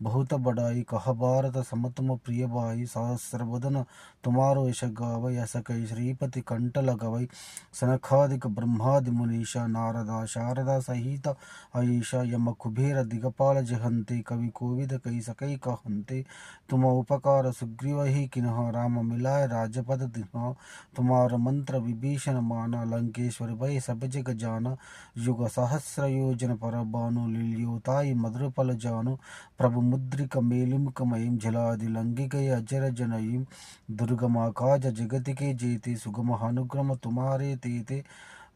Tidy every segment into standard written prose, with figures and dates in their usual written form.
बहुत बड़ाई, कह भारत सम तुम प्रिय भाई। सहस्र बदन तुम्हारो यश गावै, ऐस कई श्रीपति कंठ लगवै। सनकादिक ब्रह्मादि मुनीषा, नारदा शारदा सहित अहीशा। यम कुबेर दिगपाल जहन्ते, कवि कोविद कई सकै कहन्ते। तुम उपकार सुग्रीव ही किन्हा, राम मिलाय राजपद दिन्हा। तुम्हार मंत्र विभीषण माना, लंकेश्वर भय सब जग जाना। युग सहस्र योजन पर भानु, लील्योताई मधुर फल जानु। प्रभु मुद्रिक मेलिमुख मयिम, झलादि लंघि गए अजर जनयिम। दुर्गम काज जगति के जेते, सुगम अनुग्रम तुम्हारे तेते।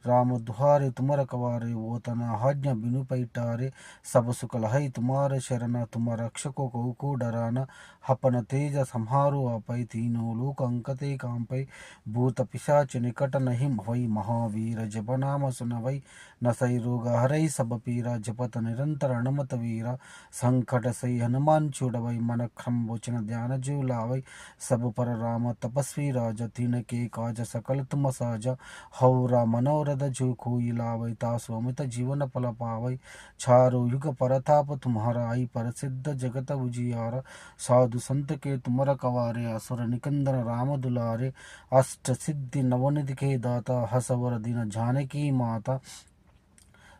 राम दुहारे तुम रखवारे, वो तना आज्ञा बिनु पैठारे। सब सुख लहै तुम्हारे शरण, तुम रक्षको को डराना। अपन तेज संहारो आपै, तीनों लोक अंकते कांपै। भूत पिशाच निकट नहीं भई, महावीर जप नाम सुनवै। नसै रोग हरै सब पीरा, जपत निरंतर हनुमत वीरा। संकट से हनुमान छुड़वै, मन क्रम वचन ध्यान जो लावै। सब पर राम तपस्वी राजा, तिनके काज सकल तुम साजा। हौरा मनोरथ जो कोई लावै, तासु अमित जीवन फल पावै। चारों युग परताप तुम्हारा, आई प्रसिद्ध जगत उजियारा। साधु संत के तुम रखवारे, असुर निकंदन राम दुलारे। अष्ट सिद्धि नवनिधि के दाता, हसवर दिन जानकी माता।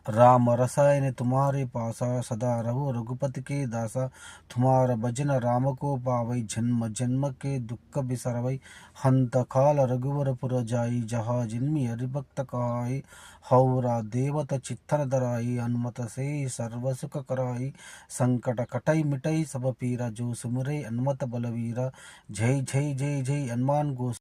राम रसायन तुम्हारे पासा, सदा रहो रघुपति के दासा। तुम्हारा भजन राम को पावै, जन्म जन्म के दुख बिसरवै। हंत काल रघुवर पुर जाई, जहाँ जिनमी हरिभक्त कहाई। हौरा देवत चित्तन धराई, हनुमत से सर्व सुख कराई। संकट कटई मिटई सब पीरा, जो सुमिरै हनुमत बलवीरा। जय जय जय जय हनुमान गोसाई।